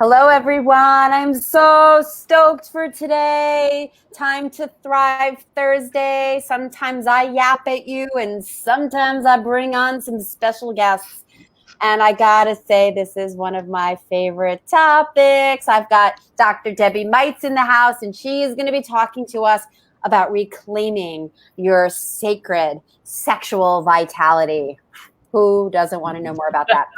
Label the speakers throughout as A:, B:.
A: Hello, everyone. I'm so stoked for today. Time to Thrive Thursday. Sometimes I yap at you, and sometimes I bring on some special guests. And I gotta say, this is one of my favorite topics. I've got Dr. Debbie Meitz in the house, and she is going to be talking to us about reclaiming your sacred sexual vitality. Who doesn't want to know more about that?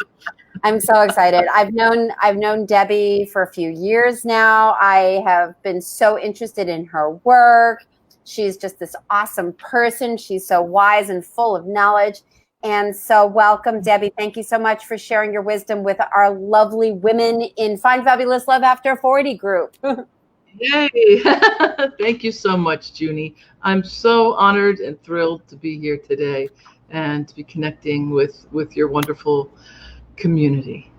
A: I'm so excited. I've known Debbie for a few years now. I have been so interested in her work. She's just this awesome person. She's so wise and full of knowledge. And so welcome, Debbie. Thank you so much for sharing your wisdom with our lovely women in Find Fabulous Love After 40 group.
B: Yay. Thank you so much, Junie. I'm so honored and thrilled to be here today and to be connecting with your wonderful community.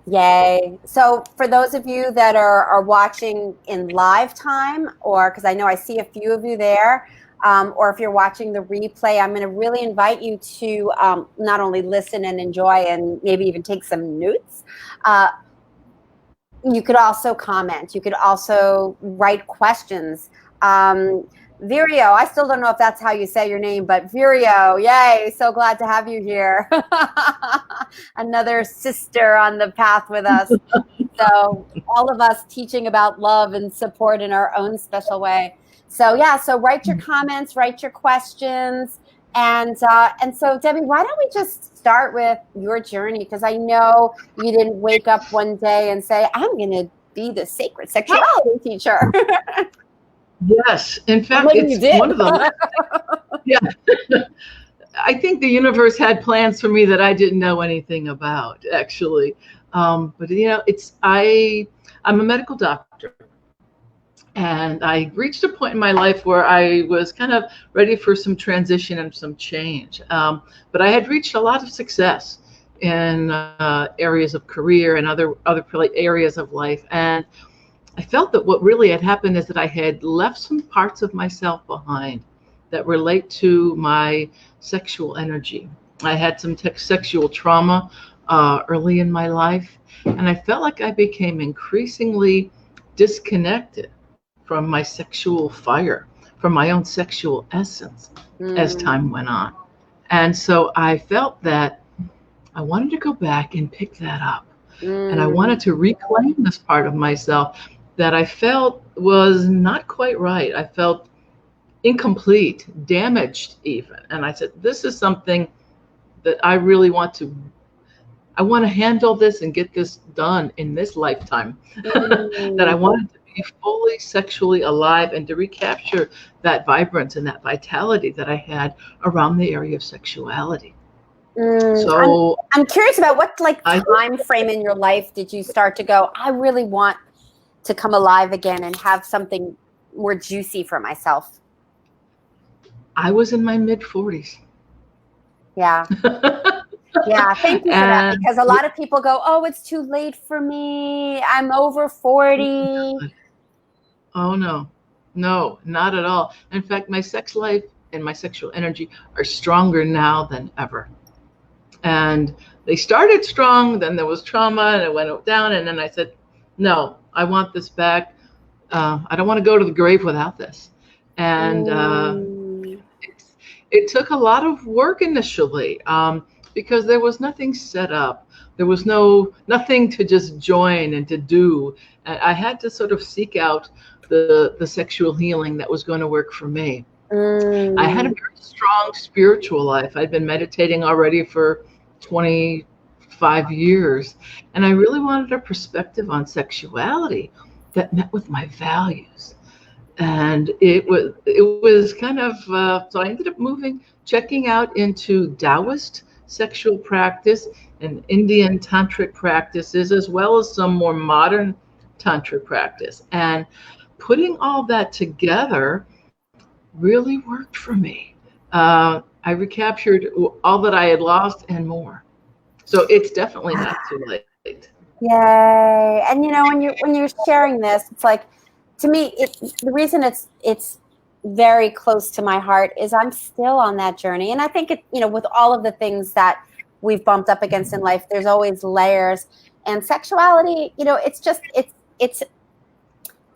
A: Yay. So for those of you that are watching in live time, or because I know I see a few of you there, or if you're watching the replay, I'm going to really invite you to not only listen and enjoy and maybe even take some notes. You could also comment. You could also write questions. Virio, I still don't know if that's how you say your name, but Virio, yay, so glad to have you here. Another sister on the path with us. So all of us teaching about love and support in our own special way. So yeah, so write your comments, write your questions. And so Debbie, why don't we just start with your journey? Because I know you didn't wake up one day and say, I'm going to be the sacred sexuality teacher.
B: Yes, in fact, it's one of them. Yeah, I think the universe had plans for me that I didn't know anything about, actually. But you know, I'm a medical doctor, and I reached a point in my life where I was kind of ready for some transition and some change. But I had reached a lot of success in areas of career and other areas of life, and I felt that what really had happened is that I had left some parts of myself behind that relate to my sexual energy. I had some sexual trauma early in my life, and I felt like I became increasingly disconnected from my sexual fire, from my own sexual essence as time went on. And so I felt that I wanted to go back and pick that up. And I wanted to reclaim this part of myself that I felt was not quite right. I felt incomplete, damaged even. And I said, this is something that I really want to handle this and get this done in this lifetime. That I wanted to be fully sexually alive and to recapture that vibrance and that vitality that I had around the area of sexuality. So
A: I'm curious about what time frame in your life did you start to go, I really want to come alive again and have something more juicy for myself?
B: I was in my mid-40s.
A: Yeah. Yeah, thank you for that, because a lot of people go, oh, it's too late for me. I'm over 40.
B: Oh, no, not at all. In fact, my sex life and my sexual energy are stronger now than ever. And they started strong, then there was trauma and it went down. And then I said, no, I want this back. I don't want to go to the grave without this. And it took a lot of work initially because there was nothing set up. There was nothing to just join and to do. I had to sort of seek out the sexual healing that was going to work for me. I had a very strong spiritual life. I'd been meditating already for 25 years. And I really wanted a perspective on sexuality that met with my values. And it was kind of, so I ended up checking out into Taoist sexual practice and Indian tantric practices, as well as some more modern tantric practice. And putting all that together really worked for me. I recaptured all that I had lost and more. So it's definitely not too late.
A: Yay. And you know, when you're sharing this, it's like, to me, the reason it's very close to my heart is I'm still on that journey. And I think with all of the things that we've bumped up against in life, there's always layers. And sexuality, it's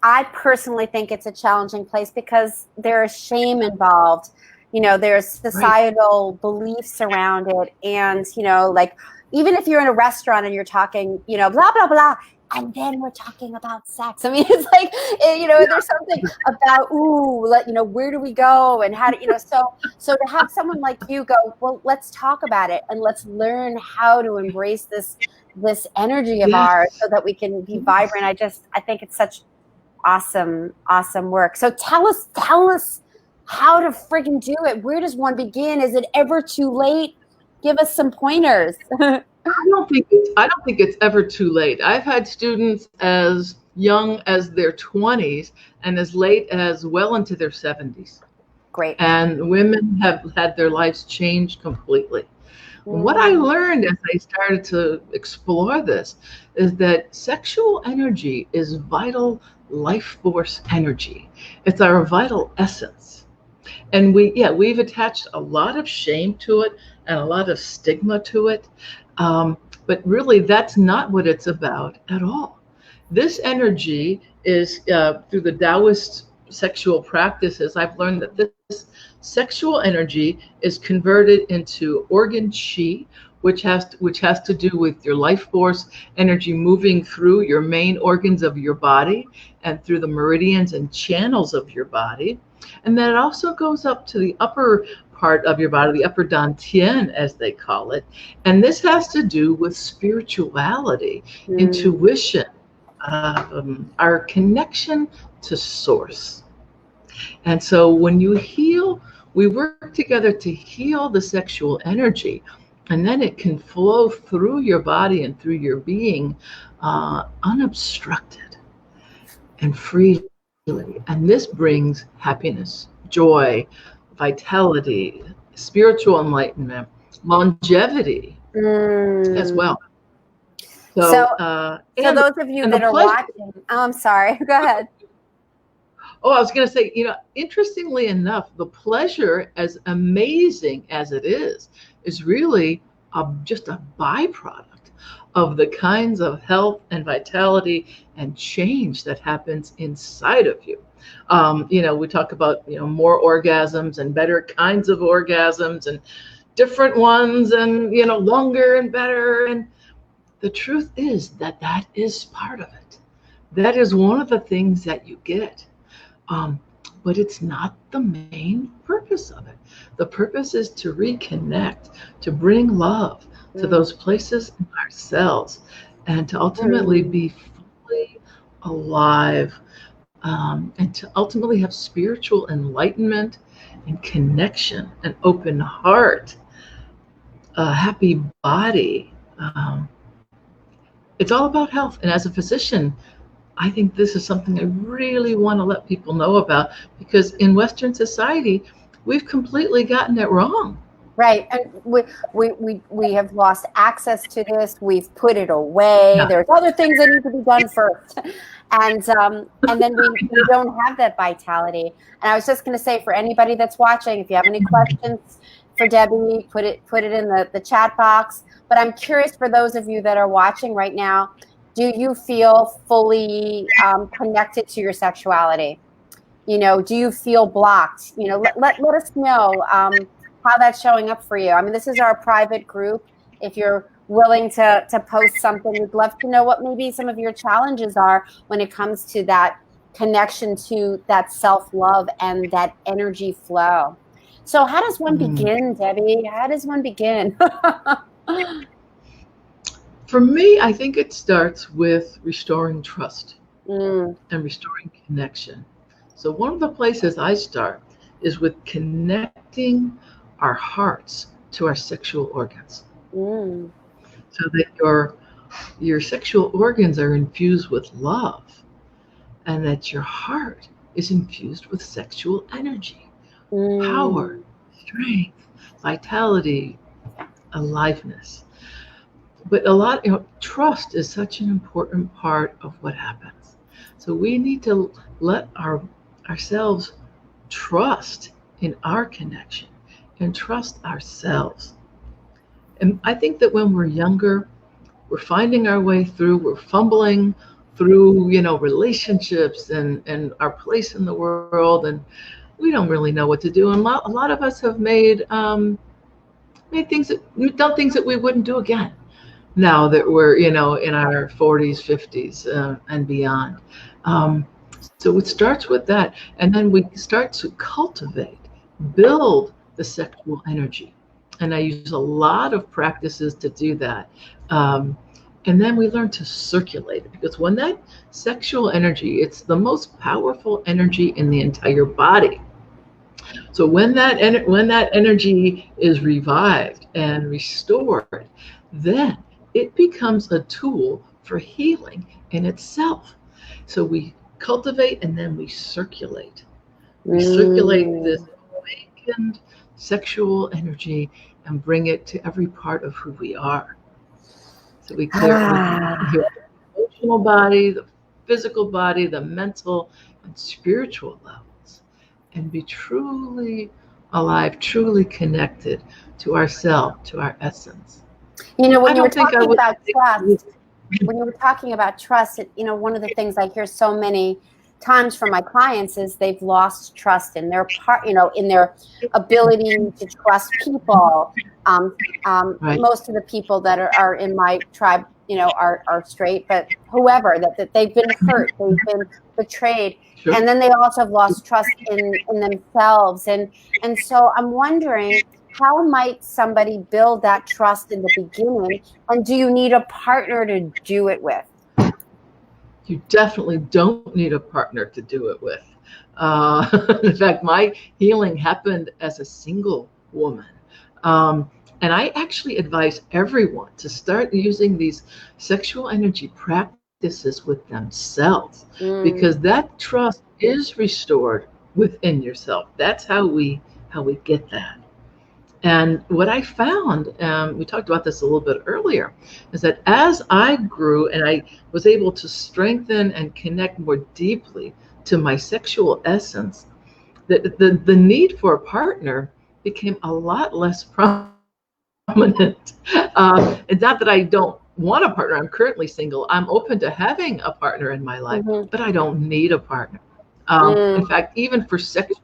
A: I personally think it's a challenging place because there's shame involved. There's societal beliefs around it. And, like, even if you're in a restaurant and you're talking, blah, blah, blah, and then we're talking about sex. I mean, it's like, there's something about, where do we go and how do, so to have someone like you go, well, let's talk about it and let's learn how to embrace this energy of ours so that we can be vibrant. I think it's such awesome work. So tell us how to friggin' do it. Where does one begin? Is it ever too late? Give us some pointers.
B: I don't think it's ever too late. I've had students as young as their 20s and as late as well into their 70s.
A: Great.
B: And women have had their lives changed completely. Mm-hmm. What I learned as I started to explore this is that sexual energy is vital life force energy. It's our vital essence. And we've attached a lot of shame to it and a lot of stigma to it. But really, that's not what it's about at all. This energy is, through the Taoist sexual practices, I've learned that this sexual energy is converted into organ chi, which has to do with your life force energy moving through your main organs of your body and through the meridians and channels of your body. And then it also goes up to the upper part of your body, the upper dantian, as they call it. And this has to do with spirituality, intuition, our connection to source. And so when you heal, we work together to heal the sexual energy, and then it can flow through your body and through your being unobstructed and freely. And this brings happiness, joy, vitality, spiritual enlightenment, longevity as well.
A: So those of you that are watching, I'm sorry, go ahead.
B: Oh, I was going to say, interestingly enough, the pleasure, as amazing as it is really just a byproduct of the kinds of health and vitality and change that happens inside of you. We talk about, more orgasms and better kinds of orgasms and different ones and, longer and better. And the truth is that is part of it. That is one of the things that you get. But it's not the main purpose of it. The purpose is to reconnect, to bring love to those places in ourselves, and to ultimately be fully alive, and to ultimately have spiritual enlightenment and connection, an open heart, a happy body. It's all about health. And as a physician, I think this is something I really want to let people know about, because in Western society, we've completely gotten it wrong.
A: Right. And we have lost access to this. We've put it away. Yeah. There's other things that need to be done first. And then we don't have that vitality. And I was just going to say, for anybody that's watching, if you have any questions for Debbie, put it in the chat box. But I'm curious, for those of you that are watching right now, do you feel fully connected to your sexuality? Do you feel blocked? Let us know how that's showing up for you. I mean, this is our private group. If you're willing to post something, we'd love to know what maybe some of your challenges are when it comes to that connection to that self-love and that energy flow. So how does one begin, Debbie? How does one begin?
B: For me, I think it starts with restoring trust and restoring connection. So one of the places I start is with connecting our hearts to our sexual organs. So that your sexual organs are infused with love, and that your heart is infused with sexual energy, power, strength, vitality, aliveness. But trust is such an important part of what happens. So we need to let ourselves trust in our connection and trust ourselves. And I think that when we're younger, we're finding our way through, we're fumbling through, relationships and our place in the world, and we don't really know what to do. And a lot of us have done things that we wouldn't do again now that we're, in our 40s, 50s, and beyond. So it starts with that. And then we start to cultivate, build the sexual energy. And I use a lot of practices to do that. And then we learn to circulate it, because when that sexual energy, it's the most powerful energy in the entire body. So when that energy is revived and restored, then it becomes a tool for healing in itself. So we cultivate and then we circulate. We circulate this awakened sexual energy and bring it to every part of who we are. So we clear the emotional body, the physical body, the mental and spiritual levels, and be truly alive, truly connected to ourself, to our essence.
A: When you were talking about trust, one of the things I hear so many times from my clients is they've lost trust in their in their ability to trust people. Right. Most of the people that are in my tribe, are straight, but whoever, that they've been hurt, they've been betrayed. Sure. And then they also have lost trust in themselves. And so I'm wondering, how might somebody build that trust in the beginning? And do you need a partner to do it with?
B: You definitely don't need a partner to do it with. In fact, my healing happened as a single woman. And I actually advise everyone to start using these sexual energy practices with themselves, because that trust is restored within yourself. That's how we get that. And what I found, we talked about this a little bit earlier, is that as I grew and I was able to strengthen and connect more deeply to my sexual essence, the need for a partner became a lot less prominent. It's not that I don't want a partner. I'm currently single. I'm open to having a partner in my life, but I don't need a partner. In fact, even for sexual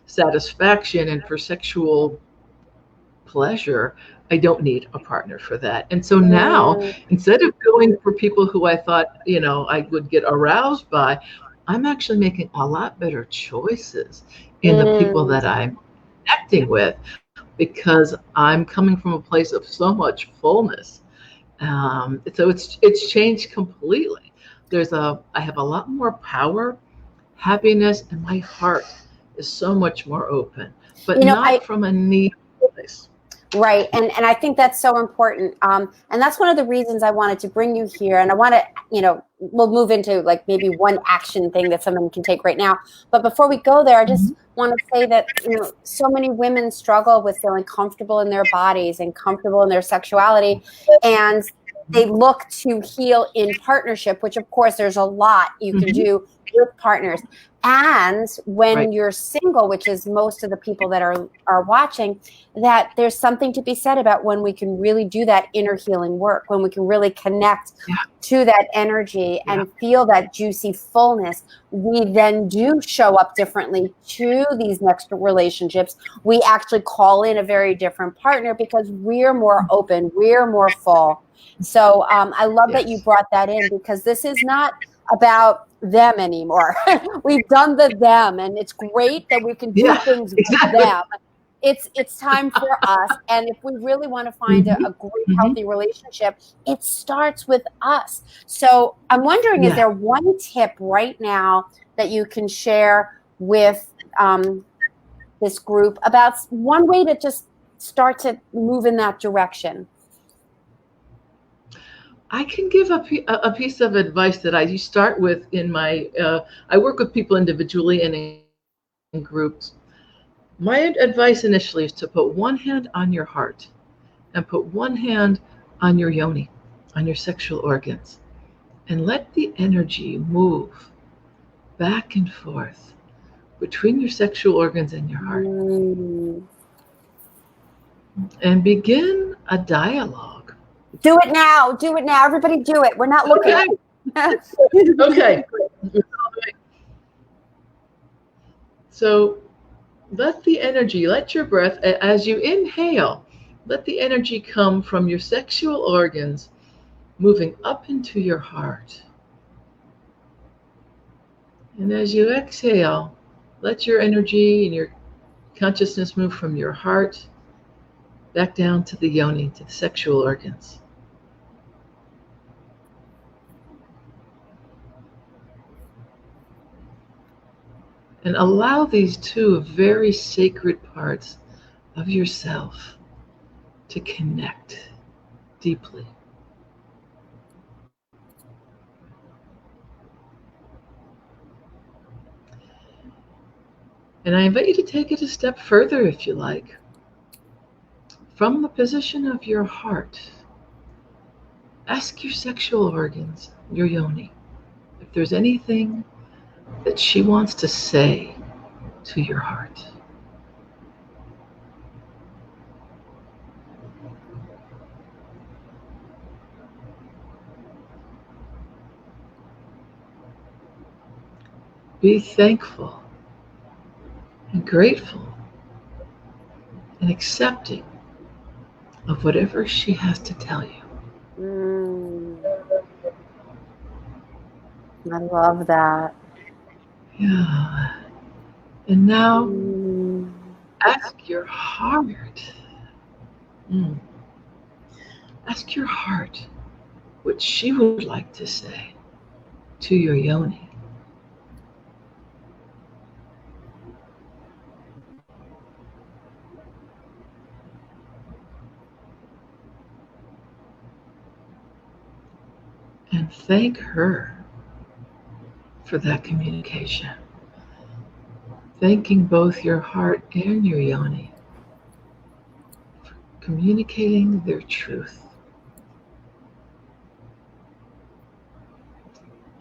B: satisfaction and for sexual pleasure, I don't need a partner for that. And so now, instead of going for people who I thought, I would get aroused by, I'm actually making a lot better choices in the people that I'm connecting with, because I'm coming from a place of so much fullness. So it's changed completely. I have a lot more power, happiness, and my heart is so much more open, but not from a need place.
A: Right. And I think that's so important. And that's one of the reasons I wanted to bring you here. And I want to, we'll move into like maybe one action thing that someone can take right now. But before we go there, I just want to say that, so many women struggle with feeling comfortable in their bodies and comfortable in their sexuality. And they look to heal in partnership, which of course there's a lot you can do with partners. And when you're single, which is most of the people that are watching, that there's something to be said about when we can really do that inner healing work, when we can really connect to that energy and feel that juicy fullness. We then do show up differently to these next relationships. We actually call in a very different partner because we're more open, we're more full. So I love that you brought that in, because this is not about them anymore. We've done the them, and it's great that we can do things with them. It's time for us. And if we really want to find a great, healthy relationship, it starts with us. So I'm wondering, is there one tip right now that you can share with this group about one way to just start to move in that direction?
B: I can give a piece of advice that I start with in my, I work with people individually and in groups. My advice initially is to put one hand on your heart and put one hand on your yoni, on your sexual organs, and let the energy move back and forth between your sexual organs and your heart. And begin a dialogue
A: Do it now. Do it now. Everybody do it. We're not looking.
B: Okay. So let the energy, let your breath, as you inhale, let the energy come from your sexual organs, moving up into your heart. And as you exhale, let your energy and your consciousness move from your heart back down to the yoni, to the sexual organs. And allow these two very sacred parts of yourself to connect deeply. And I invite you to take it a step further if you like. From the position of your heart, ask your sexual organs, your yoni, if there's anything that she wants to say to your heart. Be thankful and grateful and accepting of whatever she has to tell you.
A: I love that.
B: Yeah. And now ask your heart. Ask your heart what she would like to say to your yoni. And thank her for that communication. Thanking both your heart and your yoni for communicating their truth.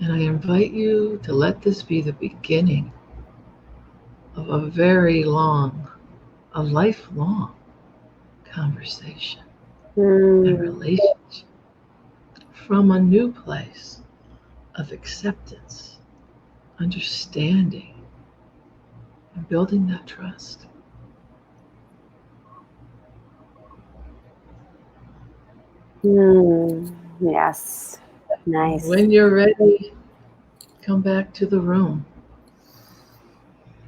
B: And I invite you to let this be the beginning of a very long, a lifelong conversation and relationship from a new place of acceptance, understanding, and building that trust.
A: Yes. Nice.
B: When you're ready, come back to the room.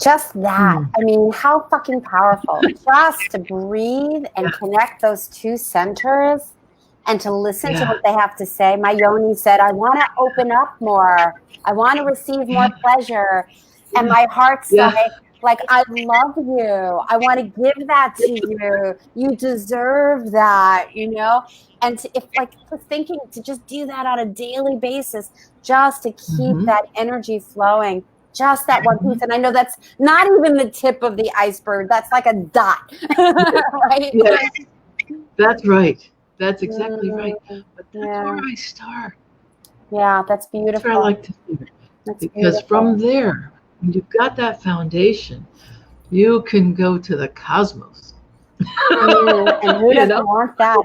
A: Just that. I mean, how fucking powerful. Just to breathe and connect those two centers and to listen to what they have to say. My yoni said, I want to open up more. I want to receive more pleasure. And my heart's like, I love you. I want to give that to you. You deserve that, you know? And to thinking to just do that on a daily basis, just to keep that energy flowing. Just that one piece. And I know that's not even the tip of the iceberg. That's like a dot, right?
B: Yes, that's right. That's exactly right. But that's where I start.
A: Yeah, that's beautiful.
B: That's where I like to start. Because from there, when you've got that foundation, you can go to the cosmos.
A: And who doesn't want that?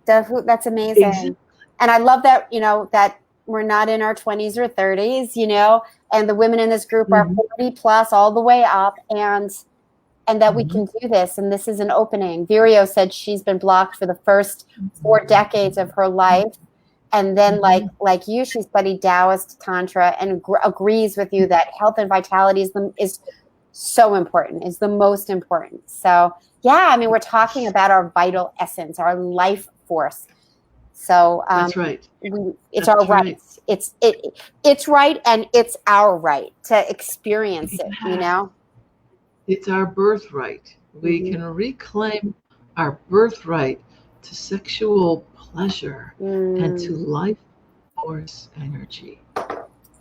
A: That's amazing. Exactly. And I love that, you know, that we're not in our 20s or 30s, you know, and the women in this group are 40 plus all the way up, and that we can do this. And this is an opening. Virio said she's been blocked for the first 4 decades of her life. And then like you, she studied Taoist Tantra and agrees with you that health and vitality is so important, is the most important. So yeah, I mean, we're talking about our vital essence, our life force. So
B: that's right.
A: It's our right. It's right, and it's our right to experience it. You know,
B: it's our birthright. We can reclaim our birthright to sexual pleasure and to life force energy.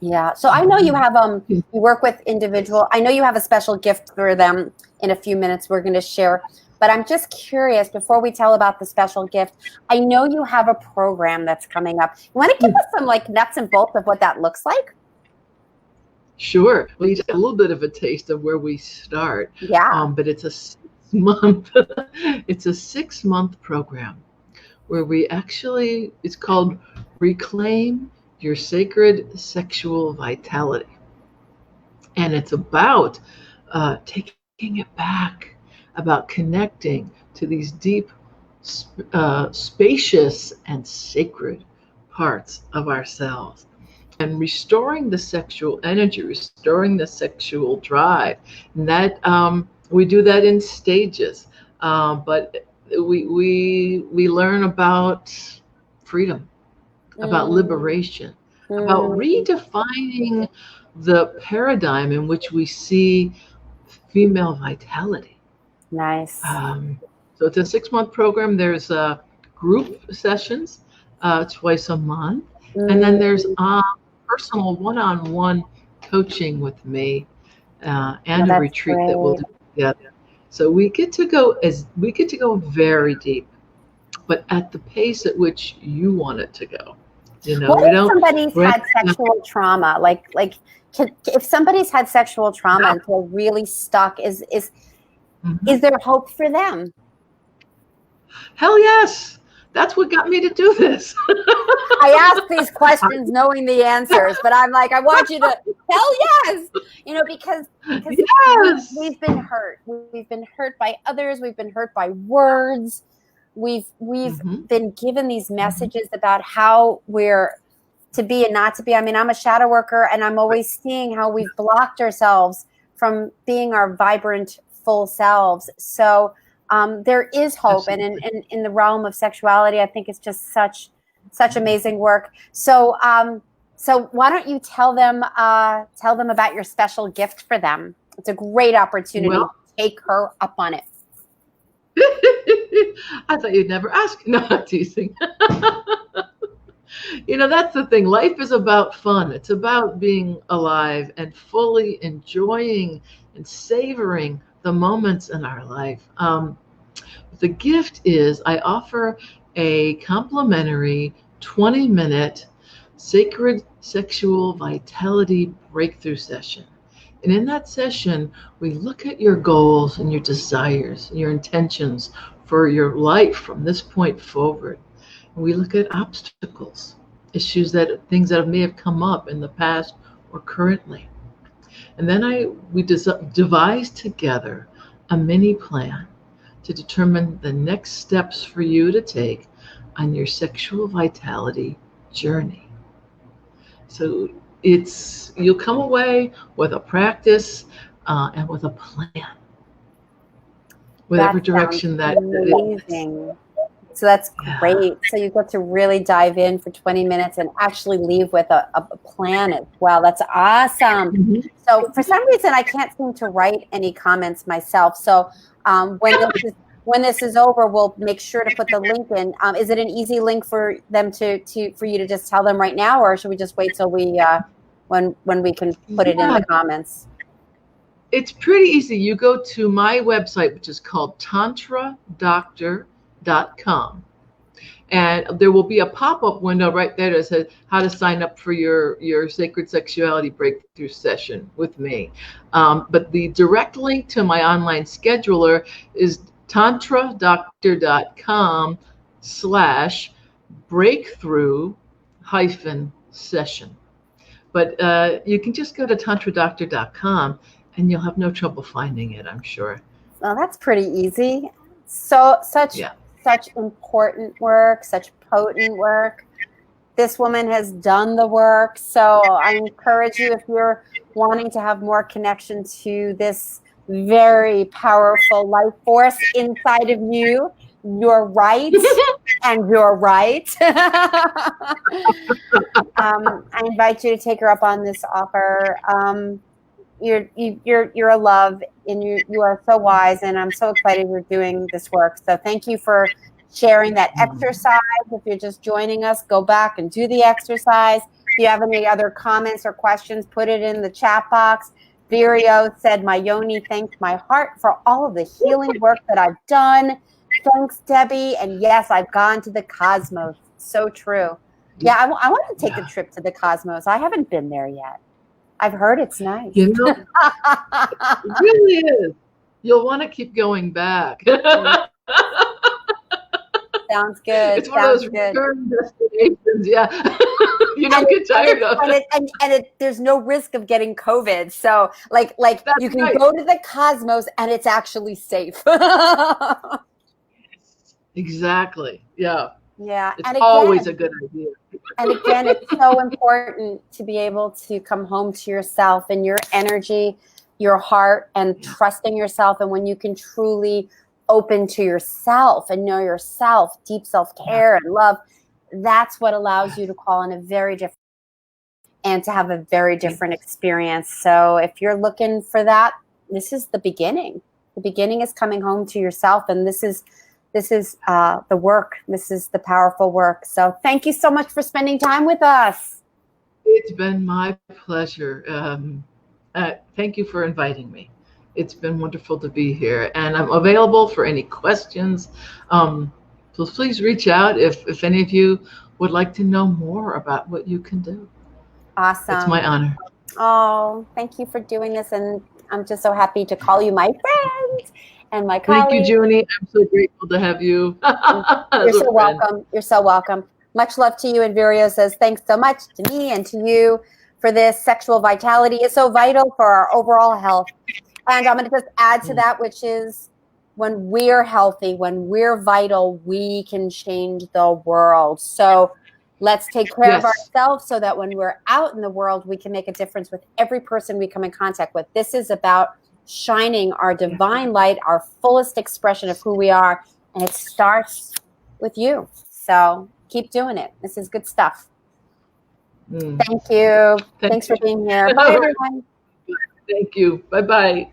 A: Yeah. So I know you have you work with individual. I know you have a special gift for them. In a few minutes, we're going to share. But I'm just curious, before we tell about the special gift, I know you have a program that's coming up. You want to give us some like nuts and bolts of what that looks like?
B: Sure. Well, you just a little bit of a taste of where we start.
A: Yeah.
B: But it's a 6-month, it's a 6-month program where it's called Reclaim Your Sacred Sexual Vitality. And it's about taking it back, about connecting to these deep, spacious, and sacred parts of ourselves, and restoring the sexual energy, restoring the sexual drive. And that we do that in stages, but we learn about freedom, about liberation, about redefining the paradigm in which we see female vitality.
A: Nice.
B: So it's a 6-month program. There's group sessions twice a month, and then there's personal one-on-one coaching with me, and a retreat that we'll do together. So we get to go very deep, but at the pace at which you want it to go. You know,
A: what if somebody's had sexual trauma? If somebody's had sexual trauma and they're really stuck, is there hope for them?
B: Hell yes. That's what got me to do this.
A: I ask these questions knowing the answers, but I'm like, I want you to hell yes. Because yes. We've been hurt. We've been hurt by others. We've been hurt by words. We've been given these messages about how we're to be and not to be. I mean, I'm a shadow worker, and I'm always seeing how we've blocked ourselves from being our vibrant, full selves. So there is hope. Absolutely. And in the realm of sexuality, I think it's just such amazing work. So why don't you tell them about your special gift for them? It's a great opportunity. Well, take her up on it.
B: I thought you'd never ask. No, I'm teasing. That's the thing. Life is about fun. It's about being alive and fully enjoying and savoring the moments in our life. The gift is I offer a complimentary 20-minute sacred sexual vitality breakthrough session. And in that session, we look at your goals and your desires, and your intentions for your life from this point forward. And we look at obstacles, things that may have come up in the past or currently. And then we devise together a mini plan to determine the next steps for you to take on your sexual vitality journey. So you'll come away with a practice and with a plan, whatever direction that is.
A: So that's great. So you get to really dive in for 20 minutes and actually leave with a plan as well. That's awesome. Mm-hmm. So for some reason, I can't seem to write any comments myself. So when this is over, we'll make sure to put the link in. Is it an easy link for them for you to just tell them right now, or should we just wait till when we can put it in the comments?
B: It's pretty easy. You go to my website, which is called TantricDoctor.com, and there will be a pop-up window right there that says how to sign up for your sacred sexuality breakthrough session with me. But the direct link to my online scheduler is tantricdoctor.com/breakthrough-session. But you can just go to tantradoctor.com and you'll have no trouble finding it, I'm sure.
A: Well, that's pretty easy. So such important work, such potent work. This woman has done the work. So I encourage you, if you're wanting to have more connection to this very powerful life force inside of you, you're right. And you're right. I invite you to take her up on this offer. You're a love, and you are so wise, and I'm so excited you're doing this work. So thank you for sharing that exercise. If you're just joining us, go back and do the exercise. If you have any other comments or questions, put it in the chat box. Virio said, my yoni thanks my heart for all of the healing work that I've done. Thanks, Debbie. And yes, I've gone to the cosmos. So true. Yeah, I want to take a trip to the cosmos. I haven't been there yet. I've heard it's nice.
B: It really is. You'll want to keep going back.
A: Sounds good.
B: It's one of those return destinations. Yeah. You don't get tired of it.
A: And there's no risk of getting COVID. So like
B: That's
A: you can
B: right.
A: go to the cosmos and it's actually safe.
B: Exactly. Yeah.
A: Yeah.
B: It's always a good idea.
A: And again, it's so important to be able to come home to yourself and your energy, your heart, and trusting yourself. And when you can truly open to yourself and know yourself, deep self-care and love, that's what allows you to call in a very different and to have a very different experience. So if you're looking for that, this is the beginning. The beginning is coming home to yourself, and this is the work. This is the powerful work. So thank you so much for spending time with us.
B: It's been my pleasure. Thank you for inviting me. It's been wonderful to be here, and I'm available for any questions. So please reach out if any of you would like to know more about what you can do.
A: Awesome.
B: It's my honor.
A: Oh, thank you for doing this, and I'm just so happy to call you my friend and my colleague.
B: Thank you, Junie. I'm so grateful to have you.
A: You're so welcome. You're so welcome. Much love to you. And Virio says, thanks so much to me and to you for this. Sexual vitality is so vital for our overall health. And I'm going to just add to that, which is when we're healthy, when we're vital, we can change the world. So let's take care of ourselves so that when we're out in the world, we can make a difference with every person we come in contact with. This is about shining our divine light, our fullest expression of who we are. And it starts with you. So keep doing it. This is good stuff. Thank you. Thanks for being here. Bye, everyone.
B: Thank you. Bye-bye.